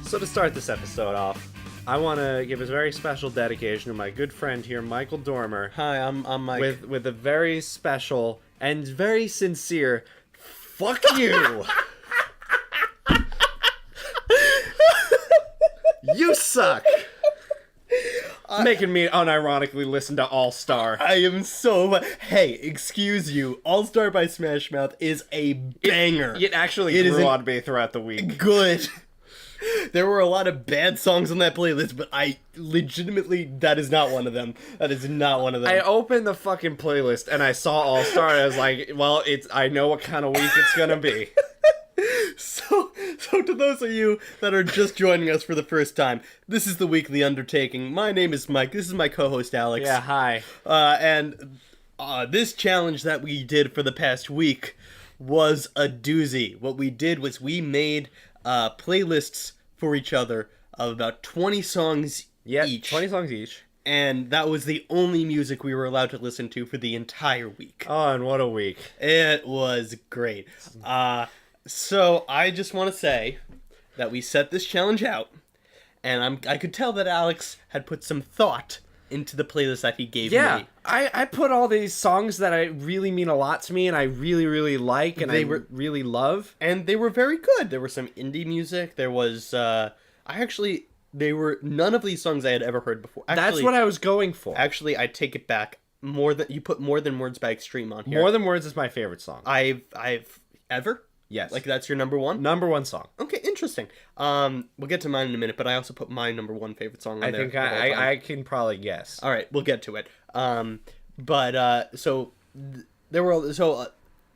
So to start this episode off, I want to give a very special dedication to my good friend here, Michael Dormer. Hi, I'm Mike. With a very special and very sincere, fuck you! You suck! Making me unironically listen to All Star. I am so... Hey, excuse you. All Star by Smash Mouth is a banger. It actually grew on me throughout the week. Good. There were a lot of bad songs on that playlist, but I legitimately... That is not one of them. That is not one of them. I opened the fucking playlist and I saw All Star and I was like, well, I know what kind of week it's gonna be. So to those of you that are just joining us for the first time, this is the weekly Undertaking. My name is Mike. This is my co-host Alex. Yeah, hi. And this challenge that we did for the past week was a doozy. What we did was we made playlists for each other of about 20 songs each. 20 songs each. And that was the only music we were allowed to listen to for the entire week. Oh, and what a week. It was great. So I just want to say that we set this challenge out, and I could tell that Alex had put some thought into the playlist that he gave me. Yeah, I put all these songs that I really mean a lot to me, and I really, really like, and really love. And they were very good. There was some indie music. There was, none of these songs I had ever heard before. Actually, that's what I was going for. Actually, I take it back. You put More Than Words by Extreme on here. More Than Words is my favorite song. I've ever? Yes. Like, that's your number one? Number one song. Okay, interesting. We'll get to mine in a minute, but I also put my number one favorite song on there. I think I can probably guess. All right, we'll get to it. There were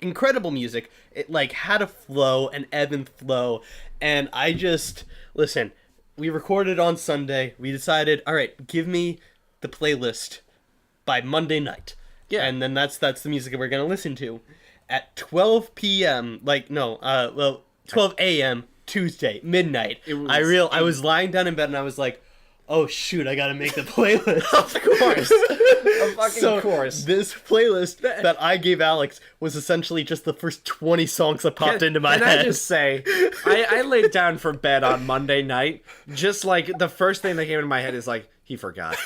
incredible music. It like had a flow, an ebb and flow, and I just listen. We recorded on Sunday. We decided, all right, give me the playlist by Monday night. Yeah, and then that's the music that we're gonna listen to. At 12 p.m., 12 a.m. Tuesday, midnight, I was lying down in bed and I was like, oh shoot, I gotta make the playlist. Of course. Of course. This playlist that I gave Alex was essentially just the first 20 songs that popped into my head. Can I just say, I laid down for bed on Monday night, just like the first thing that came into my head is like, he forgot.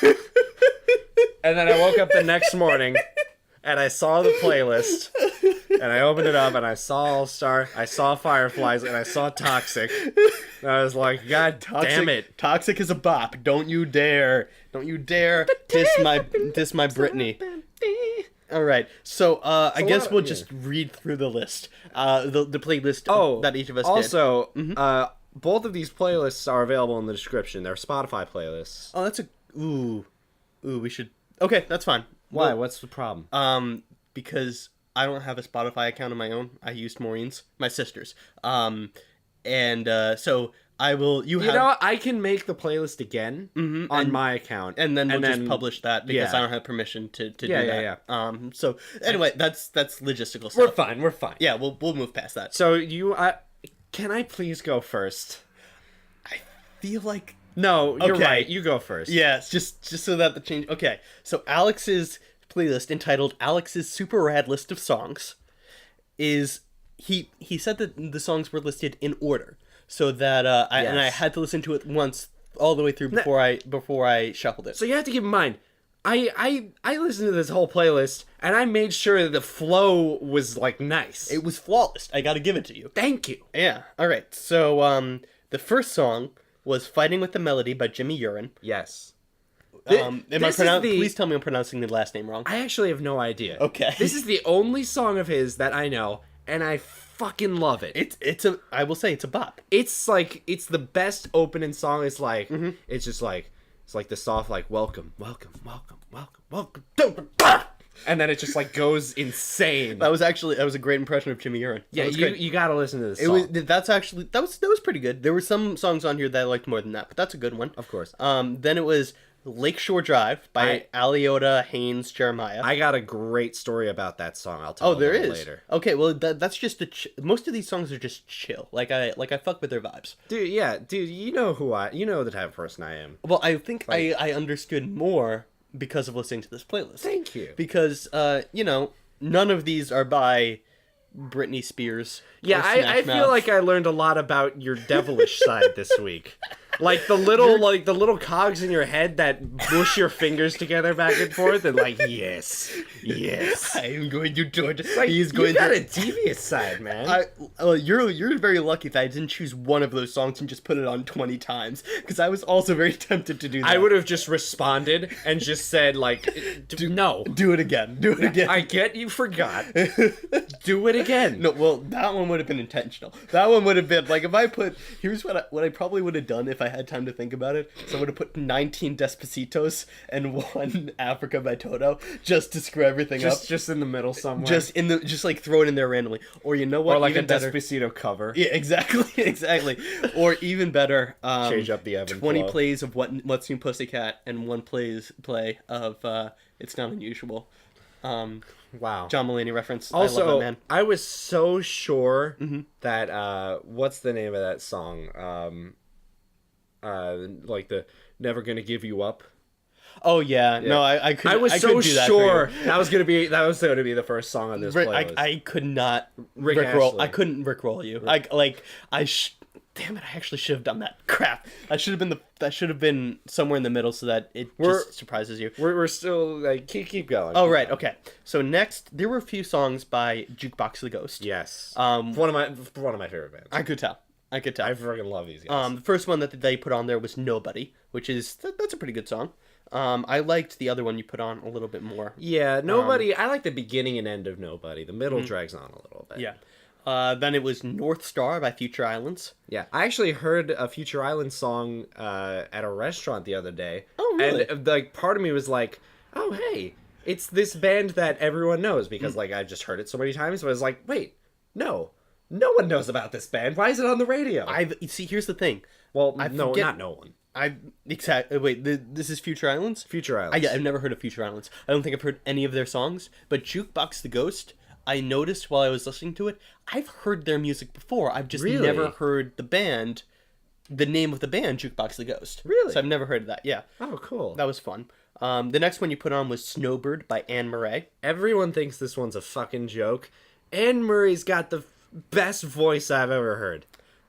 And then I woke up the next morning and I saw the playlist. And I opened it up, and I saw All Star, I saw Fireflies, and I saw Toxic. And I was like, God damn it. Toxic is a bop. Don't you dare diss my Britney. All right, so I guess we'll just read through the list, the playlist that each of us did. Also, both of these playlists are available in the description. They're Spotify playlists. Oh, that's we should. Okay, that's fine. Why? What's the problem? Because I don't have a Spotify account of my own. I used Maureen's, my sister's. So I will. You know what? I can make the playlist again on my account, and then we'll just publish that because I don't have permission to do that. Yeah. So anyway, that's logistical stuff. We're fine. Yeah, we'll move past that. So can I please go first? I feel like no. You're right. You go first. Yeah, just so that the change. Okay, so Alex's playlist entitled Alex's Super Rad List of Songs is he said that the songs were listed in order so that I had to listen to it once all the way through before I shuffled it. So you have to keep in mind I listened to this whole playlist and I made sure that the flow was like nice. It was flawless. I got to give it to you. Thank you. Yeah. All right. So the first song was Fighting with the Melody by Jimmy Urine. Yes. Please tell me I'm pronouncing the last name wrong. I actually have no idea. Okay. This is the only song of his that I know, and I fucking love it. I will say it's a bop. It's the best opening song. It's like it's just like it's like the soft like welcome, and then it just like goes insane. That was a great impression of Jimmy Urine. Yeah, you gotta listen to this song. That was pretty good. There were some songs on here that I liked more than that, but that's a good one. Of course. Then it was Lakeshore Drive by Aliota Haynes Jeremiah. I got a great story about that song. I'll tell you later. Okay, well that's just most of these songs are just chill. Like I fuck with their vibes. Dude, you know the type of person I am. Well, I think I understood more because of listening to this playlist. Thank you. Because none of these are by Britney Spears. Yeah, or I Smash feel Mouth. like I learned a lot about your devilish side this week. Like the little cogs in your head that mush your fingers together back and forth, and like yes. I am going to Georgia. Like, He's going you got to. a devious side, man. You're very lucky that I didn't choose one of those songs and just put it on 20 times, because I was also very tempted to do that. I would have just responded and just said like, no. Do it again. Do it again. I get you forgot. Do it again. No, well, that one would have been intentional. That one would have been like, if I put, here's what I probably would have done if I had time to think about it. So I would have put 19 Despacitos and 1 Africa by Toto, just to screw everything up. Just in the middle somewhere. Just like throw it in there randomly. Or you know what? Or like even a better, Despacito cover. Yeah, exactly. Or even better, Change up the ebb and 20 flow. plays of What's New Pussycat and 1 play of It's Not Unusual. Wow. John Mulaney reference. Also, I love that man. I was so sure that what's the name of that song? Like the "Never Gonna Give You Up." Oh yeah. No, I could. I was I so could do that sure for you. that was gonna be the first song on this playlist. I could not Rick rickroll. Astley. I couldn't rickroll you. Damn it! I actually should have done that. Crap! That should have been somewhere in the middle so that it just surprises you. We're still like keep going. Oh keep right, going. okay. So next, there were a few songs by Jukebox the Ghost. Yes. Um, one of my favorite bands. I could tell. I freaking love these guys. The first one that they put on there was Nobody, which is that's a pretty good song. I liked the other one you put on a little bit more. Yeah, Nobody. I like the beginning and end of Nobody. The middle drags on a little bit. Yeah. Then it was North Star by Future Islands. Yeah, I actually heard a Future Islands song at a restaurant the other day. Oh, really? And like part of me was like, "Oh, hey, it's this band that everyone knows," because like I just heard it so many times. But I was like, "Wait, no one knows about this band. Why is it on the radio?" See. Here's the thing. Well, I no, forget- not no one. Wait. This is Future Islands. Future Islands. I've never heard of Future Islands. I don't think I've heard any of their songs. But Jukebox the Ghost, I noticed while I was listening to it, I've heard their music before. I've just Really? never heard the name of the band, Jukebox the Ghost. Really? So I've never heard of that. Yeah, Oh, cool. that was fun. The next one you put on was Snowbird by Anne Murray. Everyone thinks this one's a fucking joke. Anne Murray's got the best voice I've ever heard.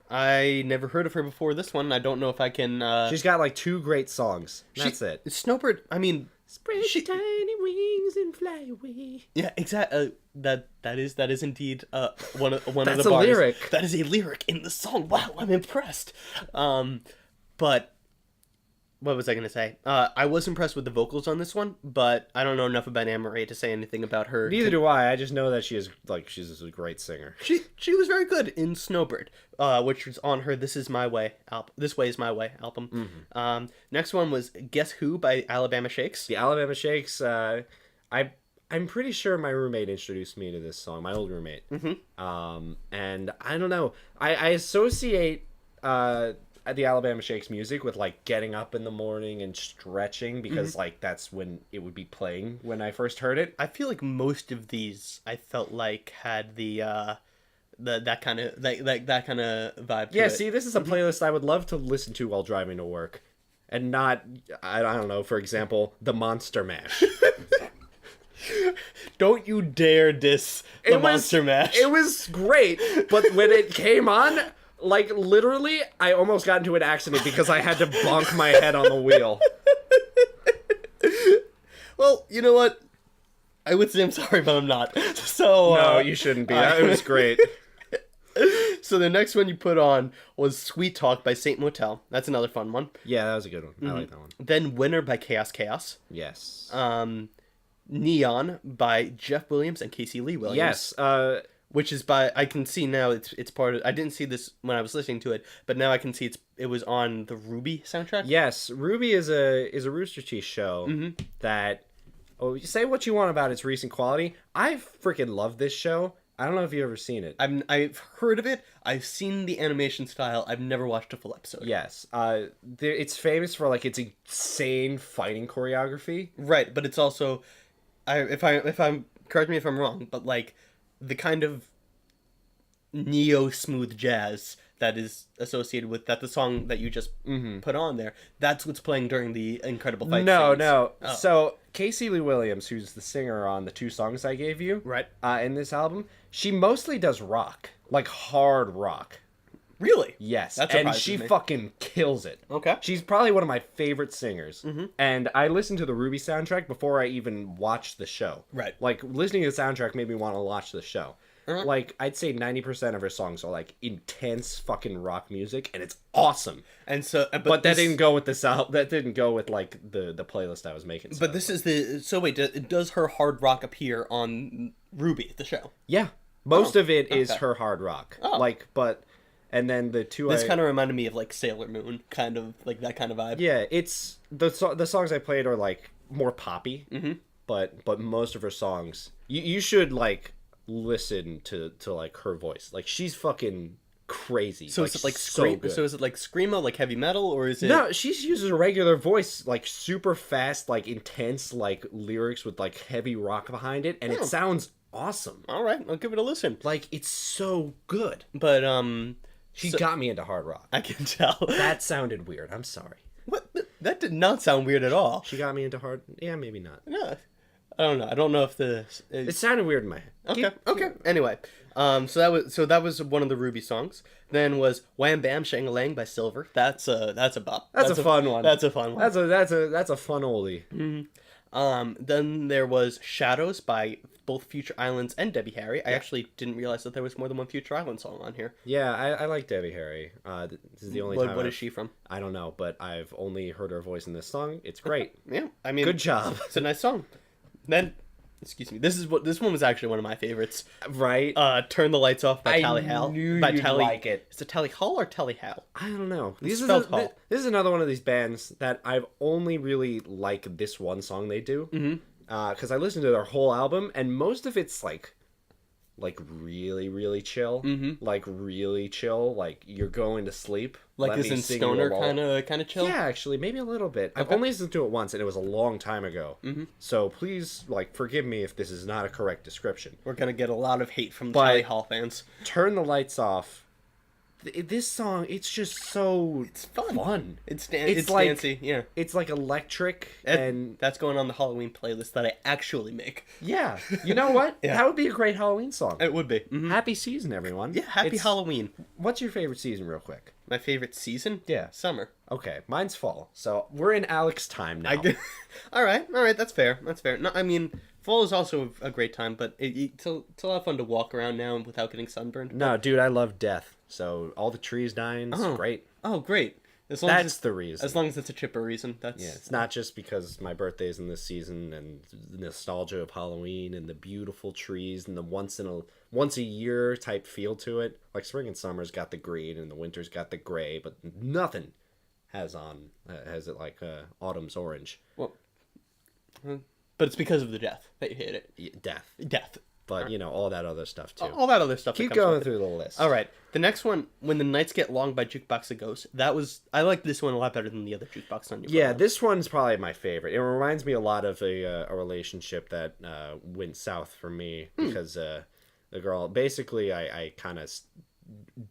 I never heard of her before this one. I don't know if I can... She's got like 2 great songs. That's it. Snowbird, I mean... Spread your tiny wings and fly away. Yeah, exactly. That is indeed one of That's the a bars. lyric. That is a lyric in the song. Wow, I'm impressed. But what was I going to say? I was impressed with the vocals on this one, but I don't know enough about Anne Murray to say anything about her. Neither do I. I just know that she's a great singer. She was very good in Snowbird, which was on her This Way Is My Way album. Mm-hmm. Next one was Guess Who by Alabama Shakes. The Alabama Shakes. I'm pretty sure my roommate introduced me to this song. My old roommate. And I don't know. I associate the Alabama Shakes music with like getting up in the morning and stretching because like that's when it would be playing when I first heard it. I feel like most of these I felt like had that kind of vibe. To Yeah, it. see, this is a playlist I would love to listen to while driving to work, and not I don't know. For example, the Monster Mash. Don't you dare diss the Monster Mash. It was great, but when it came on, like literally, I almost got into an accident because I had to bonk my head on the wheel. Well, you know what? I would say I'm sorry, but I'm not. So No, you shouldn't be. It was great. So the next one you put on was Sweet Talk by Saint Motel. That's another fun one. Yeah, that was a good one. I like that one. Then Winner by Chaos. Yes. Neon by Jeff Williams and Casey Lee Williams. Yes. Which is by, I can see now it's part of, I didn't see this when I was listening to it, but now I can see it was on the Ruby soundtrack. Yes, Ruby is a Rooster Teeth show that, you say what you want about its recent quality. I freaking love this show. I don't know if you've ever seen it. I've heard of it. I've seen the animation style. I've never watched a full episode. Yes. It's famous for like its insane fighting choreography. Right, but it's also, if I'm correct me if I'm wrong, but like the kind of neo smooth jazz that is associated with that the song that you just put on there, that's what's playing during the incredible fight scenes. No. Oh. So Casey Lee Williams, who's the singer on the 2 songs I gave you, Right. in this album, she mostly does rock, like hard rock. Really? Yes, That and surprises she me. fucking kills it. Okay. She's probably one of my favorite singers. And I listened to the Ruby soundtrack before I even watched the show. Right. Like, listening to the soundtrack made me want to watch the show. Like, I'd say 90% of her songs are, like, intense fucking rock music, and it's awesome. And so, But that didn't go with this that didn't go with, like, the playlist I was making. But this is the so wait. Does her hard rock appear on Ruby the show? Yeah. Most of it is okay. her hard rock. Oh. Like, but... And then the 2 This kind of reminded me of like Sailor Moon, kind of like that kind of vibe. Yeah, it's the songs I played are like more poppy, but most of her songs you should like listen to like her voice. Like she's fucking crazy. So like, is it like so scream? good. So is it like screamo, like heavy metal, or is it? No, she uses a regular voice, like super fast, like intense, like lyrics with like heavy rock behind it, and it sounds awesome. All right, I'll give it a listen. Like it's so good. But She got me into hard rock. I can tell. That sounded weird. I'm sorry. What? That did not sound weird at all. She got me into hard. Yeah, maybe not. Yeah. I don't know. I don't know if the. It sounded weird in my head. Okay. Okay. Anyway, so that was one of the Ruby songs. Then was Wham Bam Shang-a-Lang by Silver. That's a bop. That's a fun one. That's a fun one. That's a fun oldie. Then there was Shadows by both Future Islands and Debbie Harry. I actually didn't realize that there was more than one Future Island song on here. Yeah, I like Debbie Harry. This is the only time. What is she from? I don't know, but I've only heard her voice in this song. It's great. Yeah, I mean, Good job. It's a nice song. Then, excuse me. This one was actually one of my favorites. Right? Turn the Lights Off by I Tally Hal. knew by you'd Tally, like it. Is it Tally Hall or Tally Hal? I don't know. It's spelled Hall. This is another one of these bands that I've only really like this one song they do. Because I listened to their whole album, and most of it's like really, really chill. Like really chill. Like you're going to sleep. Like Let this me in sing stoner you a kind of chill. Yeah, actually, maybe a little bit. I've only listened to it once, and it was a long time ago. So please, like, forgive me if this is not a correct description. We're gonna get a lot of hate from the But- Tally Hall fans. Turn the Lights Off. This song, it's just so It's fun. It's It's like dancey. Yeah. it's like electric, And and that's going on the Halloween playlist that I actually make. yeah, you know what? Yeah. That would be a great Halloween song. It would be. Happy season, everyone. Yeah, happy It's- Halloween. What's your favorite season, real quick? My favorite season? Yeah. Summer. Okay, mine's fall. So we're in Alex time now. All right, that's fair. That's fair. No, I mean, fall is also a great time, but it's a lot of fun to walk around now without getting sunburned. No, dude, I love death. So all the trees dying, it's great. Oh, great. As long That's as the reason. as long as it's a chipper reason. That's Yeah, it's not just because my birthday's in this season and the nostalgia of Halloween and the beautiful trees and the once a year type feel to it. Like spring and summer's got the green and the winter's got the gray, but nothing has it like autumn's orange. Well, but it's because of the death that you hate it. Death, Death. but you know all that other stuff too. All that other stuff. Keep that comes going with it. through the list. All right. The next one, When the Nights Get Long by Jukebox of Ghosts. I like this one a lot better than the other Jukebox on your Yeah, playlist. this one's probably my favorite. It reminds me a lot of a relationship that went south for me because the girl, basically, I kind of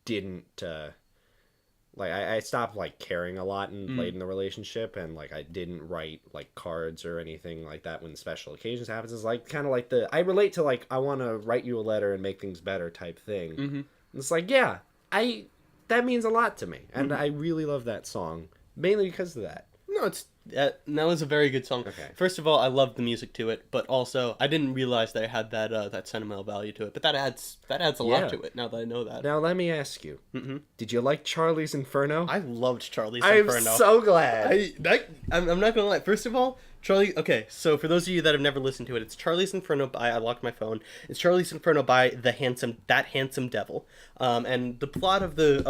didn't like I stopped like caring a lot and late in the relationship, and like I didn't write like cards or anything like that when special occasions happens. It's like kind of like I relate to like I want to write you a letter and make things better type thing. And it's like yeah, that means a lot to me, and I really love that song mainly because of that. No, that was a very good song. Okay. First of all, I love the music to it, but also I didn't realize that it had that sentimental value to it. But that adds a Yeah. lot to it now that I know that. Now let me ask you, did you like Charlie's Inferno? I loved Charlie's I'm Inferno. so glad. I'm not gonna lie. First of all, Charlie. Okay, so for those of you that have never listened to it, it's Charlie's Inferno by. I locked my phone. It's Charlie's Inferno by that handsome devil. And the plot of the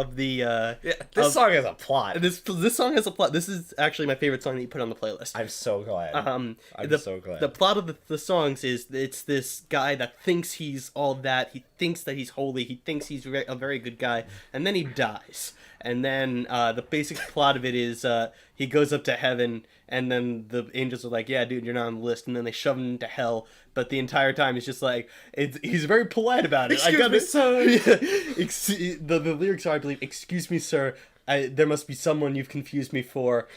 This song has a plot. this song has a plot. This is actually my favorite song that you put on the playlist. I'm so glad. I'm so glad. The plot of the songs is it's this guy that thinks he's all that. He thinks that he's holy. He thinks he's a very good guy, and then he dies. And then the basic plot of it is he goes up to heaven, and then the angels are like, "Yeah, dude, you're not on the list." And then they shove him into hell. But the entire time, he's just like, he's very polite about it. Excuse me, sir. Yeah. The lyrics are, I believe, "Excuse me, sir. There must be someone you've confused me for."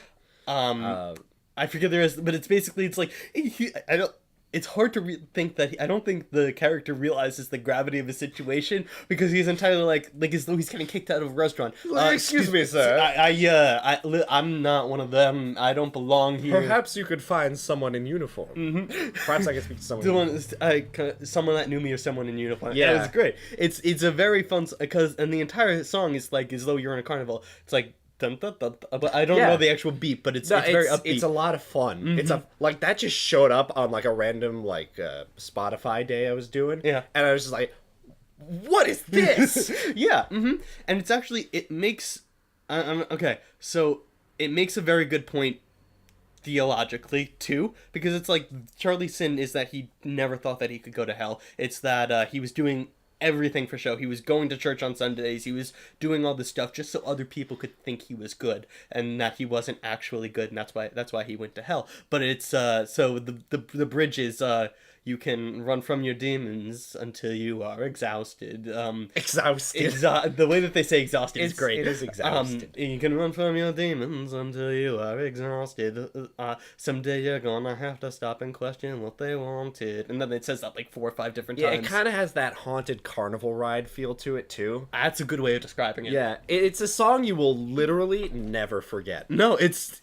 I forget there is, but it's basically, it's like, I don't. It's hard to think that I don't think the character realizes the gravity of the situation, because he's entirely like as though he's getting kicked out of a restaurant. Excuse me, sir. I'm not one of them. I don't belong here. Perhaps you could find someone in uniform. Perhaps I could speak to someone. Someone that knew me or someone in uniform. Yeah. And it's great. It's a very fun, because and the entire song is like as though you're in a carnival. It's like. Dun, dun, dun, dun, but I don't know the actual beat, but it's very upbeat. It's a lot of fun. It's like that just showed up on like a random like Spotify day I was doing. Yeah. And I was just like, what is this? Yeah. And it's actually, it makes okay, so it makes a very good point theologically too, because it's like Charlie's sin is that he never thought that he could go to hell. It's that he was doing everything for show. He was going to church on Sundays. He was doing all this stuff just so other people could think he was good, and that he wasn't actually good, and that's why he went to hell. But it's so the bridge is you can run from your demons until you are exhausted. Exhausted. The way that they say exhausted is great. It is exhausted. You can run from your demons until you are exhausted. Someday you're gonna have to stop and question what they wanted. And then it says that like 4 or 5 different times. Yeah, it kind of has that haunted carnival ride feel to it too. That's a good way of describing it. Yeah, it's a song you will literally never forget. No, it's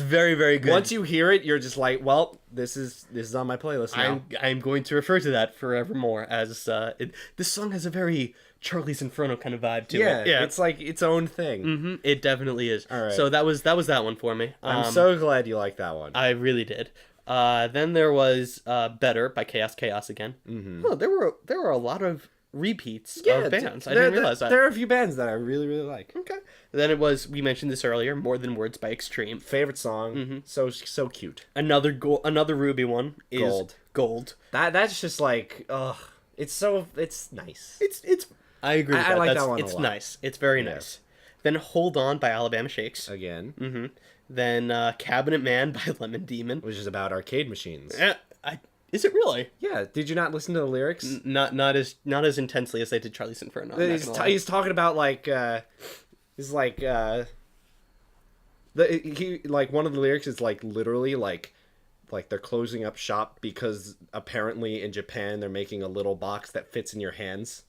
very, very good. Once you hear it, you're just like, well, this is on my playlist now. I'm going to refer to that forevermore as this song has a very Charlie's Inferno kind of vibe to it. Yeah, it's like its own thing. It definitely is. All right. So that was that one for me. I'm so glad you like that one. I really did. Then there was Better by Chaos again. Oh, there were a lot of repeats of bands. I didn't realize that. There are a few bands that I really, really like. Okay. Then it was, we mentioned this earlier, More Than Words by Extreme. Favorite song. So cute. Another Ruby one is Gold. That's just like, it's nice. It's I agree with that. I like that one a It's lot. nice. It's very nice. Then Hold On by Alabama Shakes. Again. Then Cabinet Man by Lemon Demon. Which is about arcade machines. Is it really? Yeah. Did you not listen to the lyrics? Not as intensely as I did Charlie's Inferno. He's talking about like he's like he like one of the lyrics is like literally like they're closing up shop because apparently in Japan they're making a little box that fits in your hands.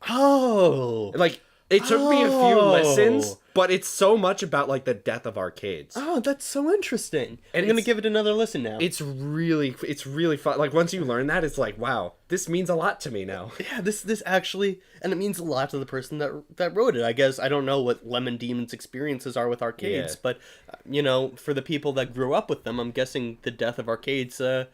Oh. Like it took me a few listens, but it's so much about like the death of arcades. Oh, that's so interesting. And I'm gonna give it another listen now. It's really fun. Like once you learn that, it's like, wow, this means a lot to me now. Yeah, this actually, and it means a lot to the person that wrote it. I guess I don't know what Lemon Demon's experiences are with arcades, but for the people that grew up with them, I'm guessing the death of arcades. It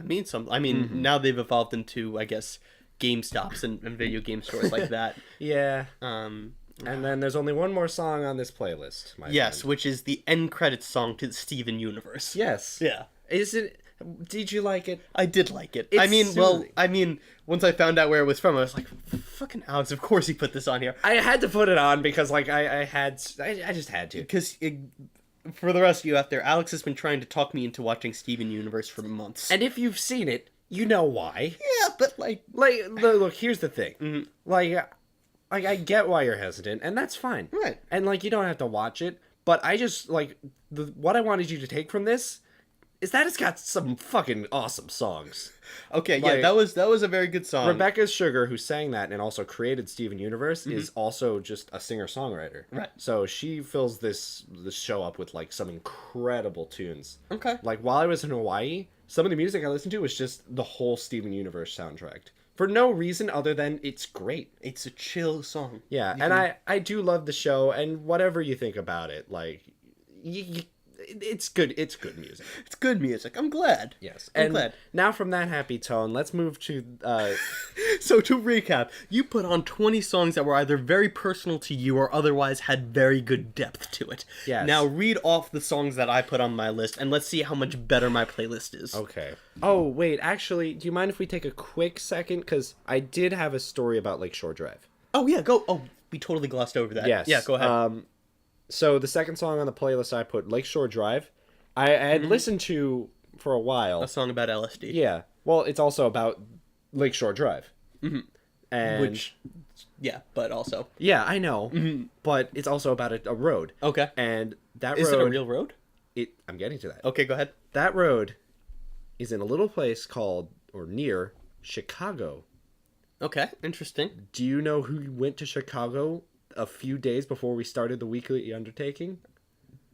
means something. I mean, now they've evolved into, I guess, GameStops and video game stores like that. Yeah. And then there's only one more song on this playlist. Friend. Which is the end credits song to the Steven Universe. Yes. Yeah. Did you like it? I did like it. I mean, once I found out where it was from, I was like, fucking Alex, of course he put this on here. I had to put it on because like I just had to. Because for the rest of you out there, Alex has been trying to talk me into watching Steven Universe for months. And if you've seen it, you know why. Yeah, but like look, here's the thing. Like I get why you're hesitant, and that's fine. Right. And like you don't have to watch it, but I just like what I wanted you to take from this is that it's got some fucking awesome songs. Okay, yeah, that was a very good song. Rebecca Sugar, who sang that and also created Steven Universe, is also just a singer-songwriter. Right. So she fills this show up with like some incredible tunes. Okay. Like while I was in Hawaii, some of the music I listened to was just the whole Steven Universe soundtrack. For no reason other than it's great. It's a chill song. Yeah, and I do love the show, and whatever you think about it, like, it's good. It's good music. It's good music. I'm glad. Yes. I'm glad. Now from that happy tone, let's move to... So to recap, you put on 20 songs that were either very personal to you or otherwise had very good depth to it. Yes. Now read off the songs that I put on my list, and let's see how much better my playlist is. Okay. Oh, wait. Actually, do you mind if we take a quick second? Because I did have a story about Lakeshore Drive. Oh, yeah. Go. Oh, We totally glossed over that. Yes. Yeah, go ahead. So the second song on the playlist I put Lakeshore Drive. I had listened to for a while. A song about LSD. Yeah. Well, it's also about Lakeshore Drive. Mm-hmm. And Which, yeah, but also. yeah, I know. Mm-hmm. But it's also about a road. Okay. And that Is road... it a real road? I'm getting to that. Okay, go ahead. That road is in a little place called, or near, Chicago. Okay, interesting. Do you know who went to Chicago a few days before we started the weekly Undertaking?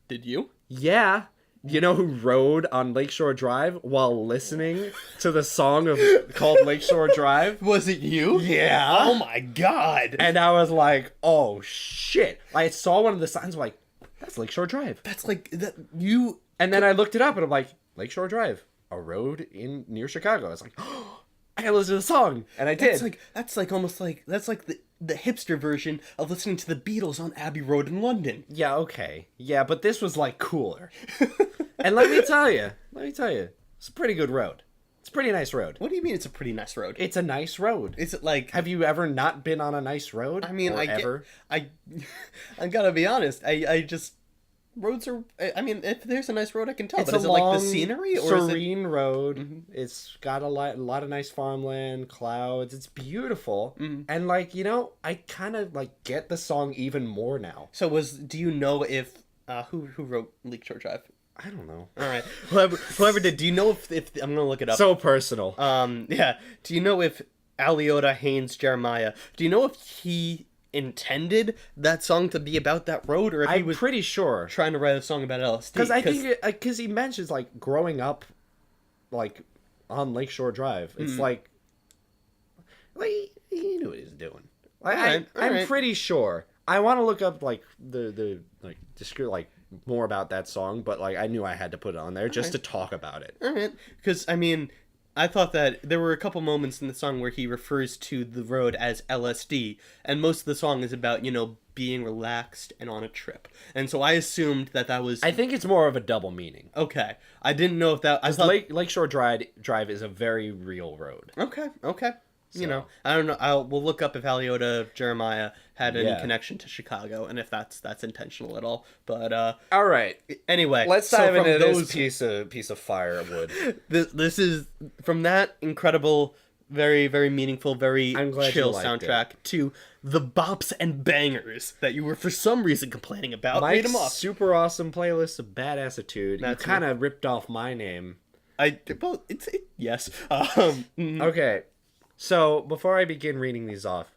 Did you? Yeah. You know who rode on Lakeshore Drive while listening to the song called Lakeshore Drive? Was it you? Yeah. Oh my god. And I was like, oh shit. I saw one of the signs like, that's Lakeshore Drive. That's like, that you... And then I looked it up and I'm like, Lakeshore Drive, a road near Chicago. I was like, oh, I gotta listen to the song. And I did. That's like almost like, that's like the hipster version of listening to the Beatles on Abbey Road in London. Yeah, okay. Yeah, but this was like cooler. And let me tell you, it's a pretty good road. It's a pretty nice road. What do you mean it's a pretty nice road? It's a nice road. Is it like... Have you ever not been on a nice road? I mean, ever? I gotta be honest. I just... Roads are... I mean, if there's a nice road, I can tell. It's but is a it like long, the scenery? Or serene road. Mm-hmm. It's got a lot of nice farmland, clouds. It's beautiful. Mm-hmm. And, like, you know, I kind of, like, get the song even more now. So do you know if... who wrote Lakeshore Drive? I don't know. All right. Whoever did, do you know if I'm gonna look it up. So personal. Yeah. Do you know if Aliota Haynes Jeremiah? Do you know if he intended that song to be about that road, or if he was pretty sure trying to write a song about LSD? Because I think because he mentions like growing up, like on Lakeshore Drive. It's like he knew what he was doing. I'm pretty sure. I want to look up like the like more about that song, but like I knew I had to put it on there just to talk about it. All right, because I mean, I thought that there were a couple moments in the song where he refers to the road as LSD, and most of the song is about, you know, being relaxed and on a trip. And so I assumed that was... I think it's more of a double meaning. Okay. I didn't know if that... I thought... Lakeshore Drive is a very real road. Okay. So. You know, I don't know. We'll look up if Aliota Jeremiah had any connection to Chicago, and if that's intentional at all. But all right. Anyway, let's dive into this piece of firewood. This is from that incredible, very very meaningful, very chill soundtrack to the bops and bangers that you were for some reason complaining about. Mike's super awesome playlist of Badassitude. You kind of ripped off my name. Yes. Okay. So, before I begin reading these off,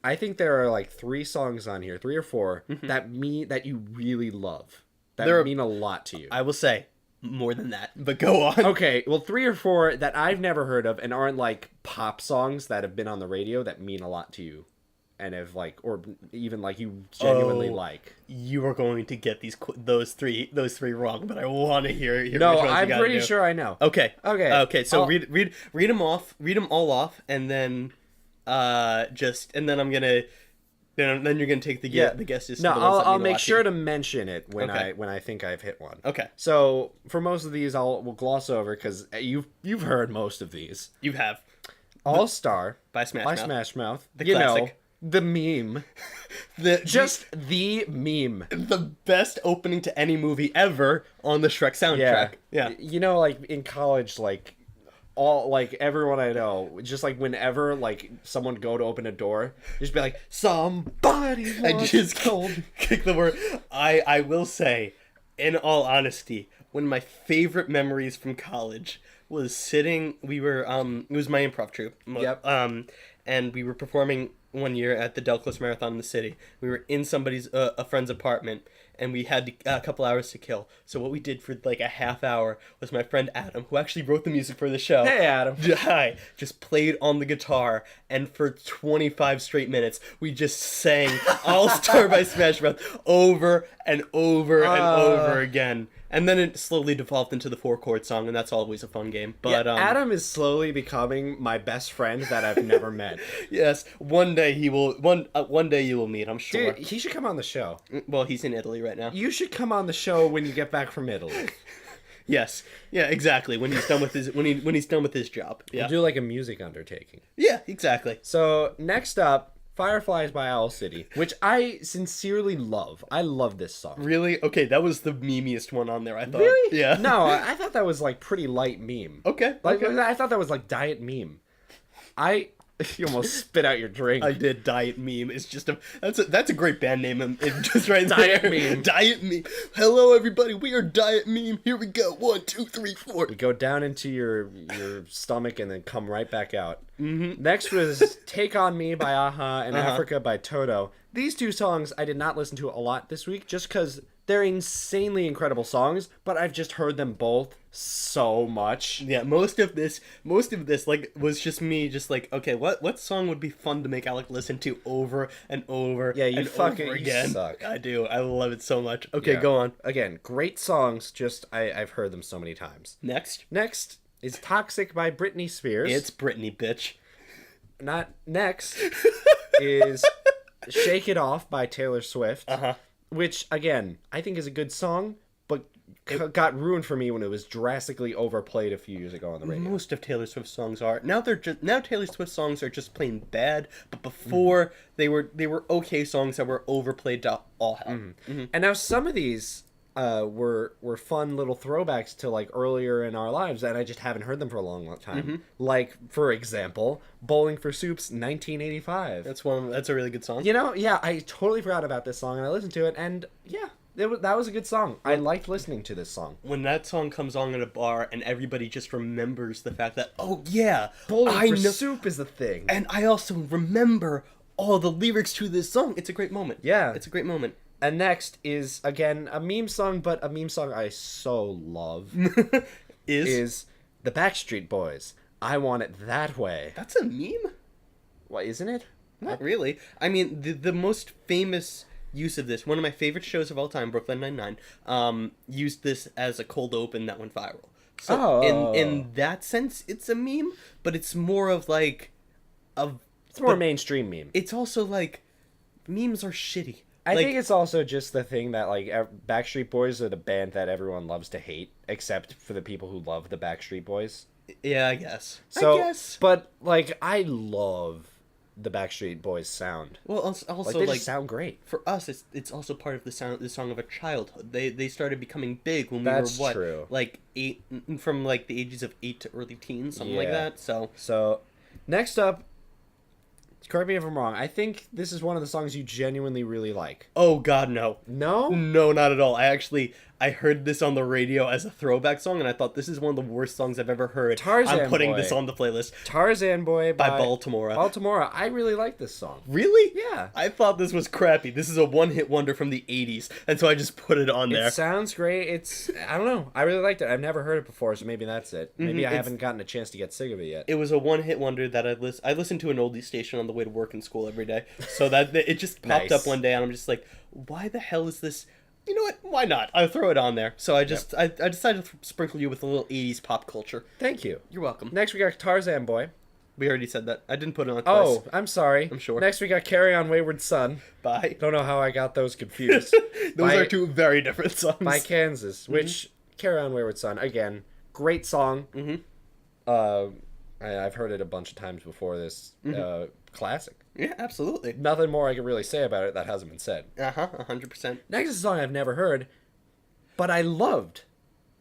I think there are like 3 songs on here, 3 or 4, that you really love. That mean a lot to you. I will say more than that, but go on. Okay, well 3 or 4 that I've never heard of and aren't like pop songs that have been on the radio that mean a lot to you. And have like, or even like you genuinely like. You are going to get those three wrong, but I want to hear. No, I'm pretty sure I know. Okay. So I'll... read them off. Read them all off, and then I'm gonna. Then you're gonna take the guesses. No, I'll make sure to mention it when I think I've hit one. Okay. So for most of these, we'll gloss over because you've heard most of these. You have. All Star by Smash Mouth. The classic. The meme. The meme. The best opening to any movie ever on the Shrek soundtrack. Yeah. You know, like, in college, like, everyone I know, just, like, whenever, like, someone go to open a door, just be like, somebody I just kick the word. I will say, in all honesty, one of my favorite memories from college was sitting, it was my improv troupe. Yep. And we were performing one year at the Delcliffe Marathon in the city. We were in a friend's apartment, and we had a couple hours to kill. So what we did for like a half hour was my friend Adam, who actually wrote the music for the show. Hey, Adam. Hi. Just played on the guitar, and for 25 straight minutes, we just sang All Star by Smash Mouth over and over and over again. And then it slowly devolved into the 4-chord song, and that's always a fun game. But Adam is slowly becoming my best friend that I've never met. Yes, one day you will meet, I'm sure. Dude, he should come on the show. Well, he's in Italy right now. You should come on the show when you get back from Italy. Yes, yeah, exactly. When he's done with his when he's done with his job. Yeah, we'll do like a music undertaking. Yeah, exactly. So next up, Fireflies by Owl City, which I sincerely love. I love this song. Really? Okay, that was the memeiest one on there, I thought. Really? Yeah. No, I thought that was like pretty light meme. Okay. Like okay. I thought that was like diet meme. You almost spit out your drink. I did. Diet Meme. It's just that's a great band name. Just right Diet there. Meme. Diet Meme. Hello, everybody. We are Diet Meme. Here we go. 1, 2, 3, 4. We go down into your stomach and then come right back out. Mm-hmm. Next was Take On Me by Aha and Africa by Toto. These two songs I did not listen to a lot this week just because they're insanely incredible songs, but I've just heard them both so much. Yeah, most of this like was just me just like, okay, what song would be fun to make Alec listen to over and over Yeah, you and fucking over again. you suck. I do. I love it so much. Okay, Yeah. go on. Again, great songs, just I've heard them so many times. Next. Next is Toxic by Britney Spears. It's Britney, bitch. Not next is Shake It Off by Taylor Swift. Uh-huh. Which, again, I think is a good song, but got ruined for me when it was drastically overplayed a few years ago on the radio. Most of Taylor Swift songs are. Now Taylor Swift songs are just plain bad, but before they were okay songs that were overplayed to all hell. Mm-hmm. And now some of these were fun little throwbacks to like earlier in our lives, and I just haven't heard them for a long time. Mm-hmm. Like, for example, Bowling for Soup's 1985. That's a really good song. You know, yeah, I totally forgot about this song, and I listened to it, and yeah, that was a good song. I liked listening to this song. When that song comes on at a bar and everybody just remembers the fact that, oh yeah, Bowling for Soup is the thing. And I also remember all the lyrics to this song. It's a great moment. Yeah. It's a great moment. And next is, again, a meme song, but a meme song I so love. is the Backstreet Boys. I Want It That Way. That's a meme? Why, isn't it? Not really. I mean, the most famous use of this, one of my favorite shows of all time, Brooklyn Nine-Nine, used this as a cold open that went viral. So in that sense, it's a meme, but it's more of like it's more mainstream meme. It's also like memes are shitty. I think it's also just the thing that like Backstreet Boys are the band that everyone loves to hate, except for the people who love the Backstreet Boys. Yeah, I guess. But like I love the Backstreet Boys sound. Well, also like, they just sound great. For us, it's also part of the song of a childhood. They started becoming big when That's we were true. Like 8, from like the ages of 8 to early teens, something like that. So next up, correct me if I'm wrong, I think this is one of the songs you genuinely really like. Oh God, no. No? No, not at all. I heard this on the radio as a throwback song, and I thought this is one of the worst songs I've ever heard. Tarzan I'm putting Boy. this on the playlist. Tarzan Boy by Baltimora. Baltimora. I really like this song. Really? Yeah. I thought this was crappy. This is a one-hit wonder from the 80s, and so I just put it on there. It sounds great. I don't know. I really liked it. I've never heard it before, so maybe that's it. Maybe I haven't gotten a chance to get sick of it yet. It was a one-hit wonder that I listened to an oldie station on the way to work and school every day. So that it just popped up one day, and I'm just like, why the hell is this? You know what? Why not? I'll throw it on there. So I decided to sprinkle you with a little 80s pop culture. Thank you. You're welcome. Next we got Tarzan Boy. We already said that. I didn't put it on twice. Oh, I'm sorry. I'm sure. Next we got Carry On Wayward Son. Bye. Don't know how I got those confused. Those are two very different songs. By Kansas, which Carry On Wayward Son, again, great song. I've heard it a bunch of times before this. Classic. Yeah, absolutely. Nothing more I can really say about it that hasn't been said. 100%. Next is a song I've never heard, but I loved.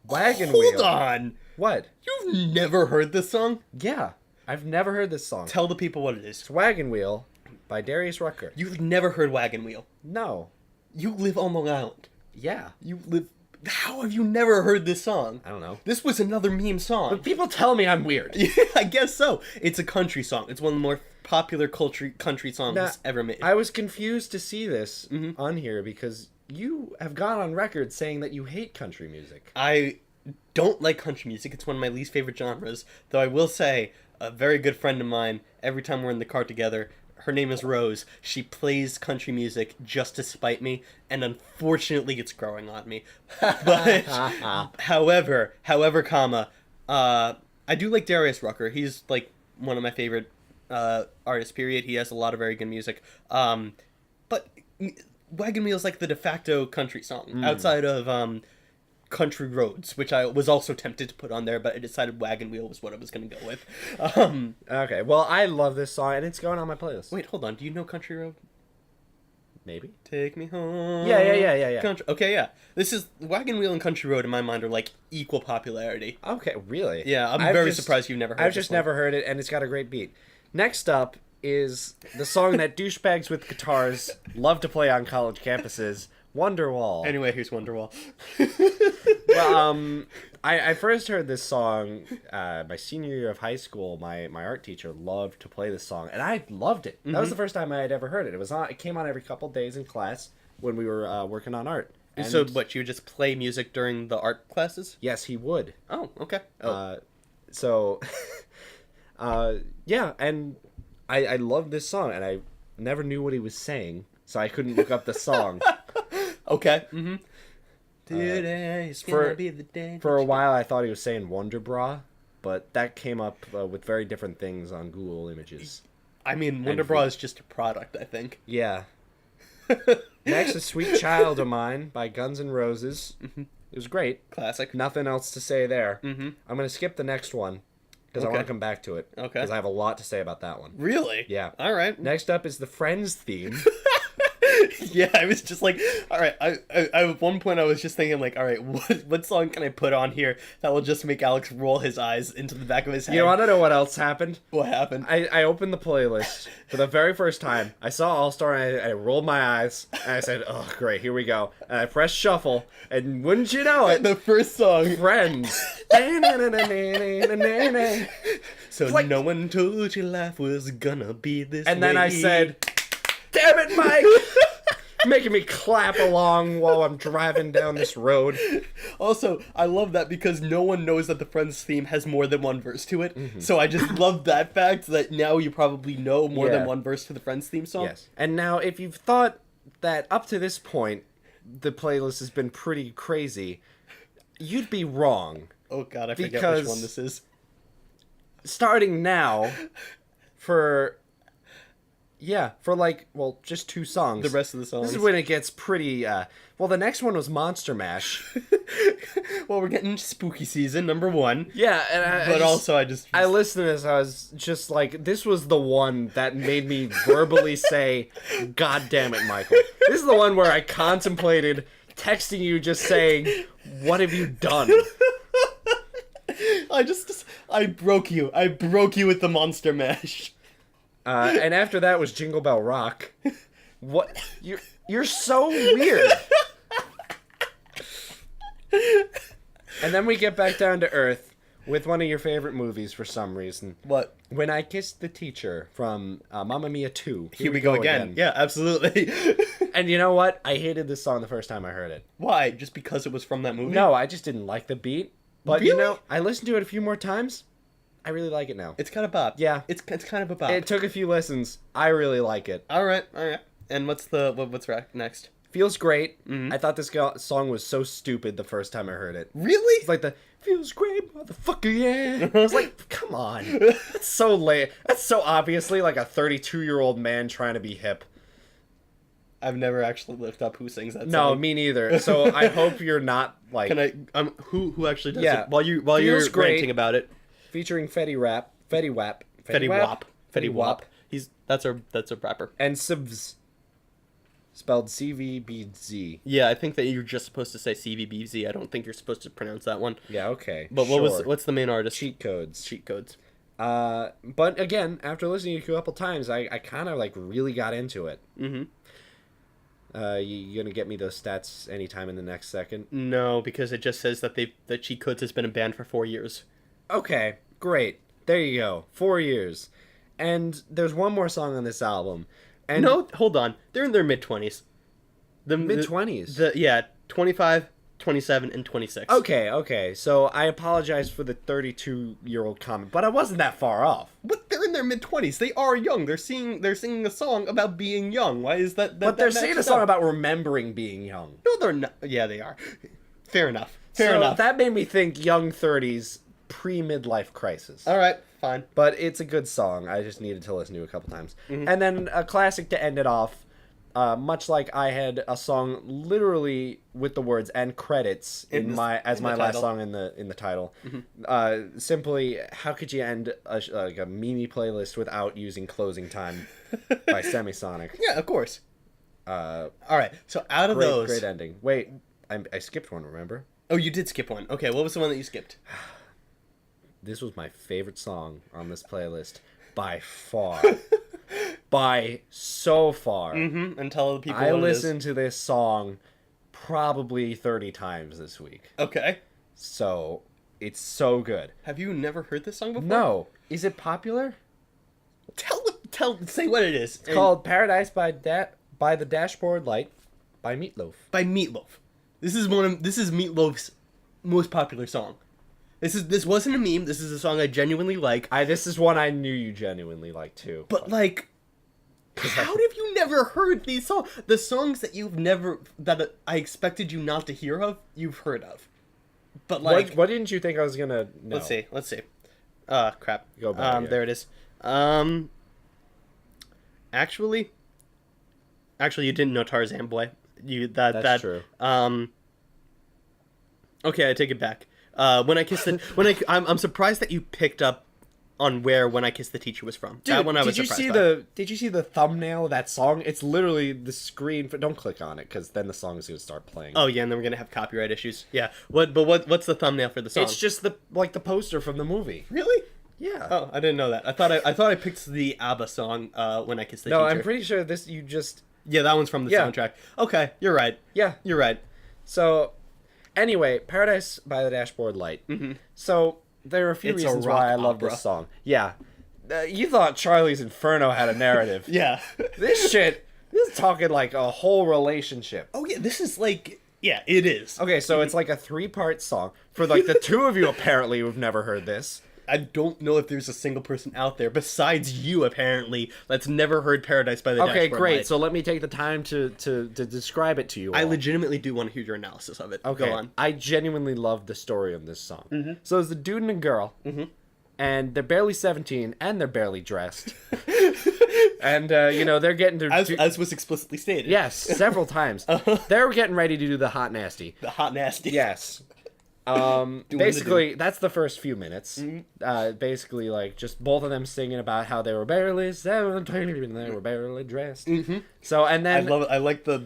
Wagon Wheel. Hold on. What? You've never heard this song? Yeah, I've never heard this song. Tell the people what it is. It's Wagon Wheel by Darius Rucker. You've never heard Wagon Wheel? No. You live on Long Island. Yeah. You live... How have you never heard this song? I don't know. This was another meme song. But people tell me I'm weird. Yeah, I guess so. It's a country song. It's one of the more popular country songs ever made. I was confused to see this on here because you have gone on record saying that you hate country music. I don't like country music. It's one of my least favorite genres. Though I will say, a very good friend of mine, every time we're in the car together, her name is Rose. She plays country music just to spite me, and unfortunately it's growing on me. But, however, I do like Darius Rucker. He's, like, one of my favorite artists, period. He has a lot of very good music. But Wagon Wheel's like the de facto country song. Outside of Country Roads, which I was also tempted to put on there, but I decided Wagon Wheel was what I was going to go with. Okay, well, I love this song, and it's going on my playlist. Wait, hold on. Do you know Country Road? Maybe? Take me home. Yeah. Country. Okay, yeah. This is Wagon Wheel and Country Road in my mind are like equal popularity. Okay, really? Yeah, I'm surprised you've never heard I've just never heard it, and it's got a great beat. Next up is the song that douchebags with guitars love to play on college campuses, Wonderwall. Anyway, here's Wonderwall. Well, I first heard this song my senior year of high school. My art teacher loved to play this song, and I loved it. That was the first time I had ever heard it. It came on every couple days in class when we were working on art. And So what, you would just play music during the art classes? yes, he would. Oh, okay. Yeah, and I loved this song, and I never knew what he was saying, so I couldn't look up the song. Okay. Mm-hmm. Today's gonna be the day. For a while, I thought he was saying Wonder Bra, but that came up with very different things on Google Images. I mean, Wonder Bra is just a product, I think. Yeah. Next is Sweet Child of Mine by Guns N' Roses. Mm-hmm. It was great. Classic. Nothing else to say there. Mm-hmm. I'm going to skip the next one because I want to come back to it. Okay. Because I have a lot to say about that one. Really? Yeah. All right. Next up is the Friends theme. Yeah, I was just like, all right. I at one point I was just thinking like, all right, what song can I put on here that will just make Alex roll his eyes into the back of his head? You want to know what else happened? What happened? I opened the playlist for the very first time. I saw All Star and I rolled my eyes and I said, "Oh, great, here we go." And I pressed shuffle, and wouldn't you know it, The first song. Friends. So like- no one told you life was gonna be this And then way. I said, "Damn it, Mike!" Making me clap along while I'm driving down this road. Also, I love that because no one knows that the Friends theme has more than one verse to it. So I just love that fact that now you probably know more than Yeah. one verse to the Friends theme song. Yes. And now, if you've thought that up to this point the playlist has been pretty crazy, you'd be wrong. Oh god, I forget which Because- one this is. Starting now, for just two songs. The rest of the songs. This is when it gets pretty, the next one was Monster Mash. Well, we're getting spooky season, number 1. Yeah, and I listened to this, I was just like, this was the one that made me verbally say, "God damn it, Michael." This is the one where I contemplated texting you just saying, "What have you done?" I broke you. I broke you with the Monster Mash. And after that was Jingle Bell Rock. What? You're so weird. And then we get back down to earth with one of your favorite movies for some reason. What? When I Kissed the Teacher from Mamma Mia 2. Here we go again. Yeah, absolutely. And you know what? I hated this song the first time I heard it. Why? Just because it was from that movie? No, I just didn't like the beat. But Really? I listened to it a few more times. I really like it now. It's kind of bop. Yeah. It's kind of a bop. It took a few listens. I really like it. All right. And what's next? Feels great. I thought this song was so stupid the first time I heard it. Really? It's like the "feels great, motherfucker, yeah." I was like, come on. That's so late. That's so obviously like a 32-year-old man trying to be hip. I've never actually looked up who sings that song. No, me neither. So I hope you're not like... Can I... who actually does Yeah. it? While you're great. ranting about it. Featuring Fetty Wap. Fetty Wap. That's a rapper. And Cvz. Spelled CVBZ. Yeah, I think that you're just supposed to say CVBZ. I don't think you're supposed to pronounce that one. Yeah, okay. But sure. what's the main artist? Cheat Codes. Cheat Codes. But again, after listening to it a couple times, I kind of like really got into it. Mm-hmm. You gonna get me those stats anytime in the next second? No, because it just says that Cheat Codes has been a band for 4 years. Okay, great. There you go. 4 years. And there's one more song on this album. And No, hold on. They're in their mid-20s. The mid-20s? Yeah, 25, 27, and 26. Okay. So I apologize for the 32-year-old comment, but I wasn't that far off. But they're in their mid-20s. They are young. They're singing a song about being young. Why is that? But they're singing a song about remembering being young. No, they're not. Yeah, they are. Fair enough. Fair enough. That made me think young 30s, pre-midlife crisis. All right, fine. But it's a good song. I just needed to listen to it a couple times. Mm-hmm. And then a classic to end it off, much like I had a song literally with the words "and credits" in my last title. song in the title. Simply, how could you end like a Mimi playlist without using "Closing Time" by Semisonic? Yeah, of course. All right. So out of those, Great ending. Wait, I skipped one. Remember? oh, you did skip one. Okay, what was the one that you skipped? This was my favorite song on this playlist by far. By so far. And tell the people I what listened to this song probably 30 times this week. it is. Okay. So, it's so good. Have you never heard this song before? No. Is it popular? Say what it is. It's called Paradise by the Dashboard Light by Meatloaf. By Meatloaf. This is Meatloaf's most popular song. This wasn't a meme. This is a song I genuinely like. This is one I knew you genuinely like too. But like, how have you never heard these songs? The songs that I expected you not to hear of, you've heard of. But like, what didn't you think I was gonna know? Let's see. Crap. Go back. There it is. Actually, you didn't know Tarzan Boy. That's true. Okay, I take it back. I'm surprised that you picked up on where When I Kissed the Teacher was from. Dude, that one I was surprised by. Did you see the thumbnail of that song? It's literally the screen. Don't click on it because then the song is gonna start playing. Oh yeah, and then we're gonna have copyright issues. Yeah. What's the thumbnail for the song? It's just the poster from the movie. Really? Yeah. Oh, I didn't know that. I thought I picked the ABBA song When I Kissed the Teacher. No, I'm pretty sure this you just. Yeah, that one's from the soundtrack. Okay, you're right. Yeah, You're right. So, anyway, Paradise by the Dashboard Light. So there are a few It's a reasons rock why I love opera. this song. Yeah, you thought Charlie's Inferno had a narrative. Yeah. This is talking like a whole relationship. Oh yeah, this is like, yeah, it is. Okay, so it's like a 3-part song for like the two of you apparently who've never heard this. I don't know if there's a single person out there besides you apparently that's never heard Paradise by the Okay, Dashboard great. Light. So let me take the time to describe it to you all. I legitimately do want to hear your analysis of it. Okay. Go on. I genuinely love the story of this song. So there's a dude and a girl, and they're barely 17, and they're barely dressed. And, they're getting their... As was explicitly stated. Yes, several times. They're getting ready to do the hot nasty. The hot nasty. Yes. Basically, that's the first few minutes. Basically, like, just both of them singing about how they were barely 17 and they were barely dressed. So, and I then... love it. I like the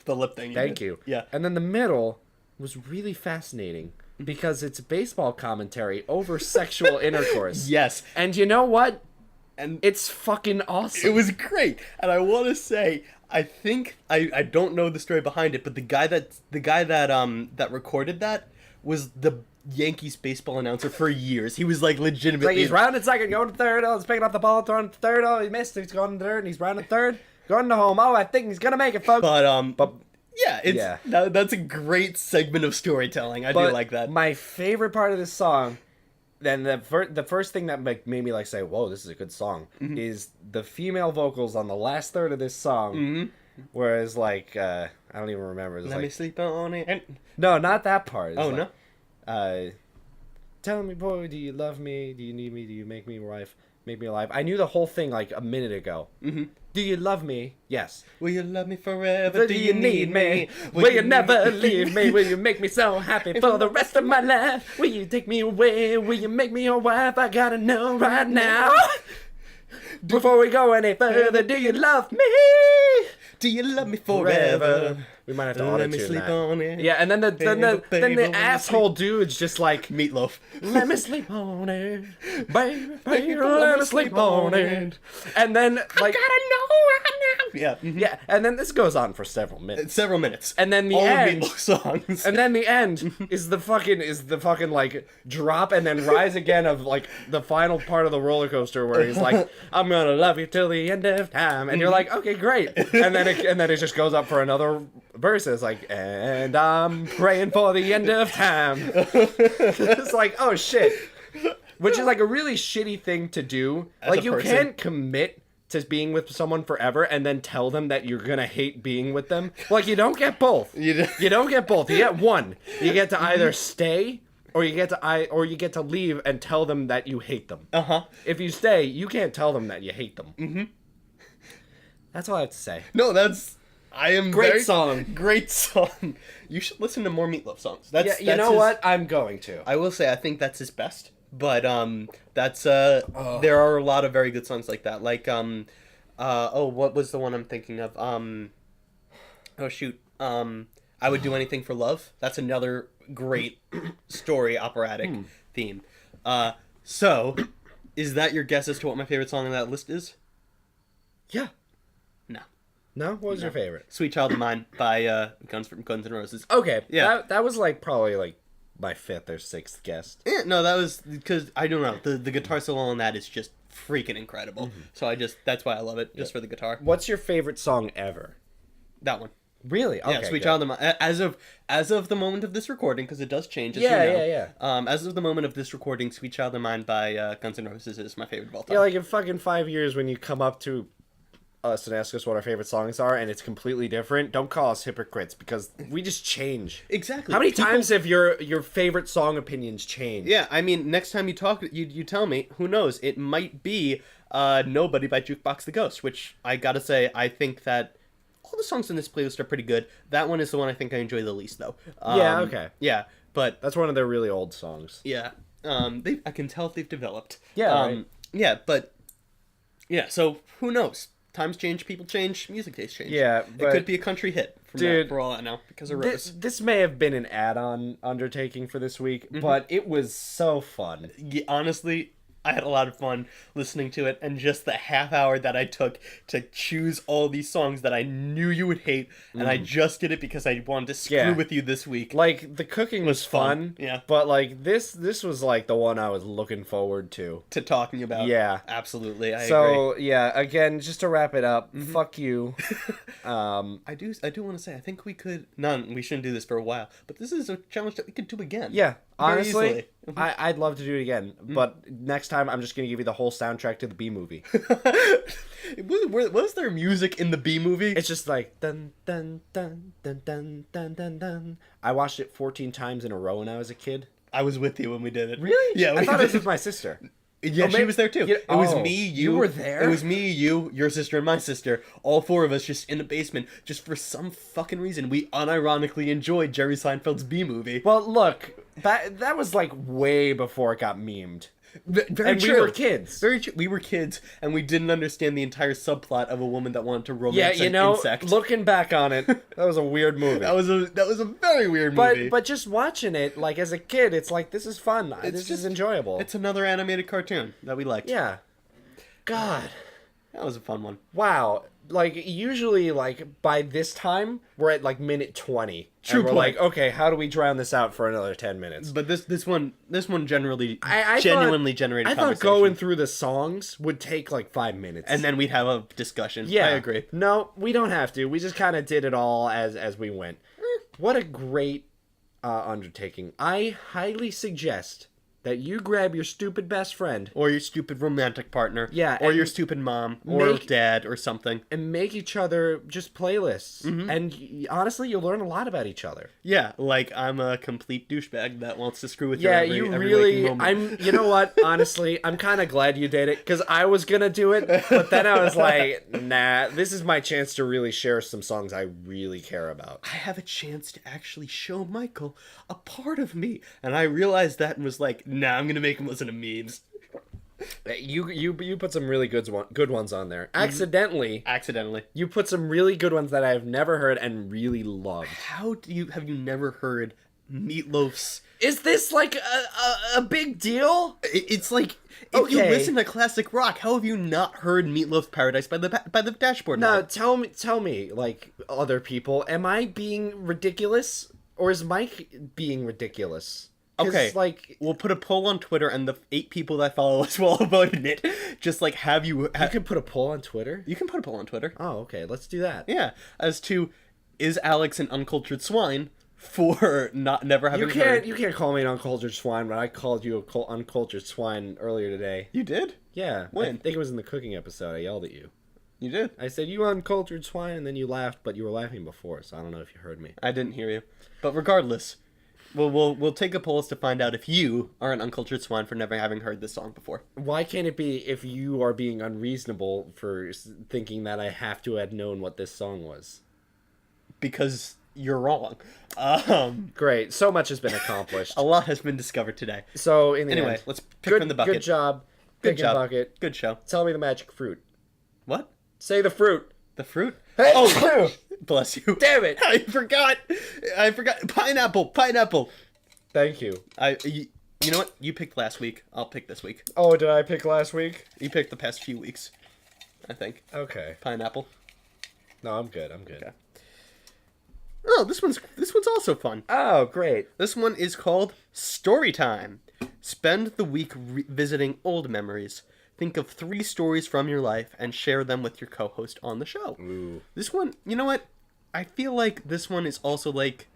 lip thing. Thank you. Yeah. And then the middle was really fascinating because it's baseball commentary over sexual intercourse. Yes. And you know what? And It's fucking awesome. it was great. And I want to say, I think I don't know the story behind it, but the guy that recorded that was the Yankees baseball announcer for years. He was like legitimately. Like he's rounding second, going to third. Oh, he's picking up the ball, throwing to third. Oh, he missed. He's going to third, and he's rounding third, going to home. Oh, I think he's gonna make it, folks. But yeah, Yeah. That's a great segment of storytelling. I do like that. My favorite part of this song, then the first thing that made me like say, "Whoa, this is a good song," is the female vocals on the last third of this song. Whereas like I don't even remember. It's Let like, me sleep on it. no, not that part. It's Oh like, no. Tell me, boy, do you love me? Do you need me? Do you make me wife? Make me alive? I knew the whole thing like a minute ago. Do you love me? Yes. Will you love me forever? Do you need me? Will you never leave me? Will you make me so happy for the rest of my life? Will you take me away? Will you make me your wife? I gotta know right now. Before we go any further, do you love me? Do you love me forever? We might have to Let me auto-tune sleep that. on it. Yeah, and then the Baby, let me asshole dude's just like, Meatloaf. let me sleep on it, baby, let me sleep on it. And then like, Gotta know right now. Yeah. yeah, and then this goes on for several minutes. Several minutes. And then the All end, of Meatloaf songs. and then the end is the fucking like drop and then rise again of like the final part of the roller coaster where he's like, I'm gonna love you till the end of time, and you're like, okay, great, and then it just goes up for another verse. It's like, and I'm praying for the end of time. It's like, oh shit, which is like a really shitty thing to do. Like a you person. can't commit to being with someone forever and then tell them that you're gonna hate being with them. Like you don't get both. You don't get both. You get one. You get to either stay or you get to leave and tell them that you hate them. If you stay, you can't tell them that you hate them. That's all I have to say. No, that's I am Great song. Great song. You should listen to more Meatloaf songs. That's You know what? I'm going to. I will say I think that's his best. But that's there are a lot of very good songs like that. Like what was the one I'm thinking of? Oh shoot. I Would Do Anything for Love. That's another great story operatic theme. So is that your guess as to what my favorite song on that list is? Yeah. No. No? What was your favorite? Sweet Child of Mine by Guns N' Roses. Okay. Yeah. That was like probably like my fifth or sixth guess. Yeah, no, that was because I don't know. The guitar solo on that is just freaking incredible. So that's why I love it, just for the guitar. What's your favorite song ever? That one. Really? Okay, Yeah, Sweet good. Child of Mine. As of the moment of this recording, because it does change. As Yeah, you know, yeah. As of the moment of this recording, Sweet Child of Mine by Guns N' Roses is my favorite of all time. Yeah, like in fucking 5 years when you come up to us and ask us what our favorite songs are and it's completely different, don't call us hypocrites because we just change. Exactly. How many times have your favorite song opinions changed? Yeah, I mean, next time you talk, you tell me. Who knows? It might be Nobody by Jukebox the Ghost, which I gotta say, I think that all the songs in this playlist are pretty good. That one is the one I think I enjoy the least, though. Yeah, okay. Yeah, but That's one of their really old songs. yeah, I can tell they've developed. Yeah, right. Yeah, but yeah. So who knows? Times change, people change, music tastes change. Yeah, it but- could be a country hit from Dude, that, for all I know, because of Rose. This may have been an add-on Undertaking for this week, but it was so fun. Yeah, honestly, I had a lot of fun listening to it, and just the half hour that I took to choose all these songs that I knew you would hate, and I just did it because I wanted to screw Yeah. with you this week. Like, the cooking was fun, yeah. but like this was like the one I was looking forward to. To talking about. Yeah. Absolutely, I agree. So yeah, again, just to wrap it up, fuck you. I do want to say, I think we could, we shouldn't do this for a while, but this is a challenge that we could do again. Yeah, Very honestly, easily. I'd love to do it again, but next time I'm just gonna give you the whole soundtrack to the B movie. Was there music in the B movie? It's just like dun dun dun dun dun dun dun dun. I watched it 14 times in a row when I was a kid. I was with you when we did it. Really? Yeah, I we thought it was did. with my sister. Yeah, Oh, she maybe- was there too. Yeah, It was oh, me, you were there? It was me, you, your sister, and my sister. All four of us just in the basement. Just for some fucking reason, we unironically enjoyed Jerry Seinfeld's B movie. Well, look, that was like way before it got memed. Very And we true. were kids. Very true. We were kids, and we didn't understand the entire subplot of a woman that wanted to romance Yeah, you an know, insect. looking back on it, that was a weird movie. that was a very weird movie. But just watching it, like as a kid, it's like this is fun. This is enjoyable. It's another animated cartoon that we liked. Yeah. God. That was a fun one. Wow. Like usually, like by this time, we're at like minute 20. True and we're point. like, okay, how do we drown this out for another 10 minutes? But this one generally I genuinely thought, generated I thought conversation. going through the songs would take like 5 minutes. and then we'd have a discussion. yeah, I agree. No, we don't have to. We just kind of did it all as we went. What a great undertaking. I highly suggest that you grab your stupid best friend Or your stupid romantic partner. Yeah, Or and your stupid mom. Or make- dad or something. and make each other just playlists. Mm-hmm. And honestly, you'll learn a lot about each other. Yeah, like I'm a complete douchebag that wants to screw with you Yeah, every you waking really. moment. You know what? Honestly, I'm kind of glad you did it because I was gonna do it, but then I was like, nah, this is my chance to really share some songs I really care about. I have a chance to actually show Michael a part of me. And I realized that and was like, nah, I'm gonna make him listen to memes. You put some really good ones on there. Accidentally, Accidentally. you put some really good ones that I've never heard and really loved. How have you never heard Meatloaf's... Is this like a big deal? It's like, if you Okay. listen to classic rock, how have you not heard Meatloaf's Paradise by the Dashboard No, Light? tell me, like other people, am I being ridiculous or is Mike being ridiculous? 'Cause, Okay, like we'll put a poll on Twitter, and the 8 people that follow us will all vote in it. Just like, you could put a poll on Twitter. you can put a poll on Twitter. Oh, okay, let's do that. Yeah, as to, is Alex an uncultured swine for never having heard? You can't call me an uncultured swine when I called you a uncultured swine earlier today. You did? Yeah, When? I think it was in the cooking episode. I yelled at you. You did. I said you uncultured swine, and then you laughed, but you were laughing before, so I don't know if you heard me. I didn't hear you. But regardless, we'll take a poll to find out if you are an uncultured swine for never having heard this song before. Why can't it be if you are being unreasonable for thinking that I have to have known what this song was? because you're wrong. Great. So much has been accomplished. A lot has been discovered today. So in the Anyway, end, let's pick from the bucket. Good job. Good Pick job. a bucket. Good show. Tell me the magic fruit. What? Say the fruit. The fruit? Hey, Oh, bless you. damn it. I forgot. Pineapple. Pineapple. Thank you. You know what? You picked last week. I'll pick this week. Oh, did I pick last week? You picked the past few weeks, I think. Okay. Pineapple. No, I'm good. I'm good. Okay. Oh, this one's also fun. Oh, great. This one is called Story Time. Spend the week visiting old memories. Think of 3 stories from your life and share them with your co-host on the show. Ooh. This one, you know what? I feel like this one is also like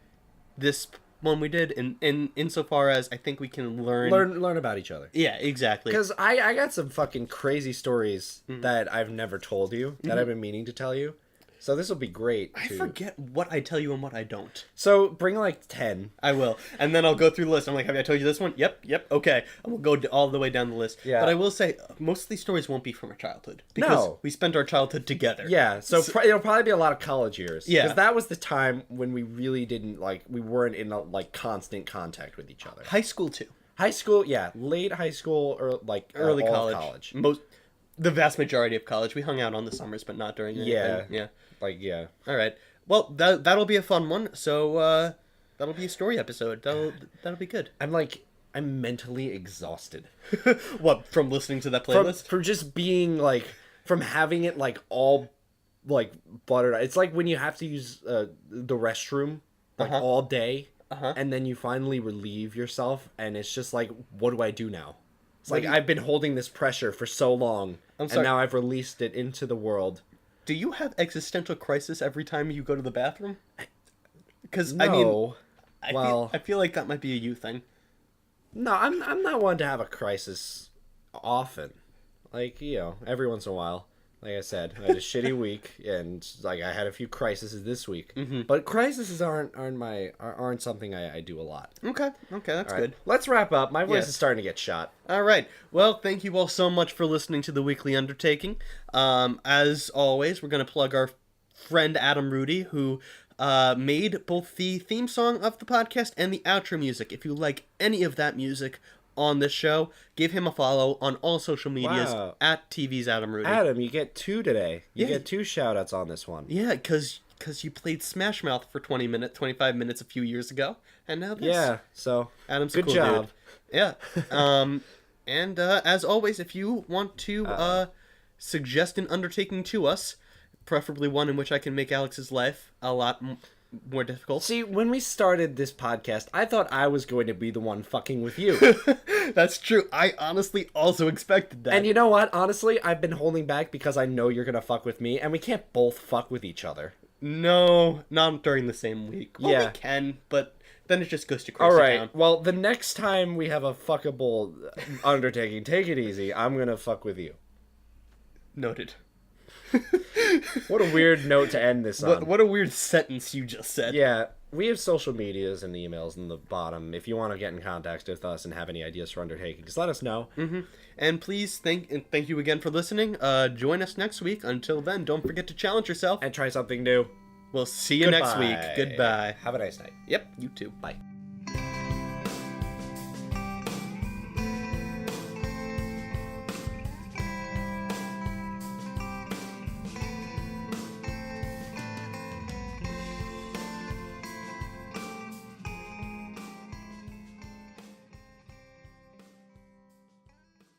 this one we did in insofar as I think we can Learn about each other. Yeah, exactly. Because I got some fucking crazy stories that I've never told you, that I've been meaning to tell you. So this will be great. I forget what I tell you and what I don't. So bring like 10. I will. And then I'll go through the list. I'm like, have I told you this one? Yep, okay. And we'll go all the way down the list. Yeah. But I will say, most of these stories won't be from our childhood. Because we spent our childhood together. Yeah, so it'll probably be a lot of college years. Yeah. Because that was the time when we really didn't, we weren't in, constant contact with each other. High school, too. High school, yeah. Late high school or, early all college. The vast majority of college. We hung out on the summers, but not during anything. Yeah. Yeah. All right. Well, that'll be a fun one. So that'll be a story episode. That'll be good. I'm mentally exhausted. What, from listening to that playlist? From just being from having it all buttered. It's like when you have to use the restroom all day, and then you finally relieve yourself, and it's just like, what do I do now? It's like I've been holding this pressure for so long, and now I've released it into the world. Do you have existential crisis every time you go to the bathroom? Because no. I feel like that might be a you thing. No, I'm not one to have a crisis often. Every once in a while. Like I said, I had a shitty week, and I had a few crises this week. Mm-hmm. But crises aren't something I do a lot. Okay, that's good. Let's wrap up. My voice is starting to get shot. All right. Well, thank you all so much for listening to the Weekly Undertaking. As always, we're going to plug our friend Adam Rudy, who made both the theme song of the podcast and the outro music. If you like any of that music on this show, give him a follow on all social medias at TV's Adam Rudy. Adam, you get 2 today. You get 2 shout-outs on this one. Yeah, because you played Smash Mouth for 25 minutes a few years ago, and now this. Yeah, so Adam's good a cool job. Dude. Yeah. And as always, if you want to suggest an undertaking to us, preferably one in which I can make Alex's life a lot more difficult. See, when we started this podcast, I thought I was going to be the one fucking with you. That's true. I honestly also expected that. And you know what? Honestly, I've been holding back because I know you're going to fuck with me, and we can't both fuck with each other. No, not during the same week. Well, yeah. We can, but then it just goes to crazy All right. town. Well, the next time we have a fuckable undertaking, take it easy. I'm going to fuck with you. Noted. What a weird note to end this on. What a weird sentence you just said. Yeah, we have social medias and emails in the bottom. If you want to get in contact with us and have any ideas for undertaking, just let us know. Mm-hmm. And please thank you again for listening. Join us next week. Until then, don't forget to challenge yourself And try something new. We'll see you next week. Goodbye. Have a nice night. Yep, you too. Bye.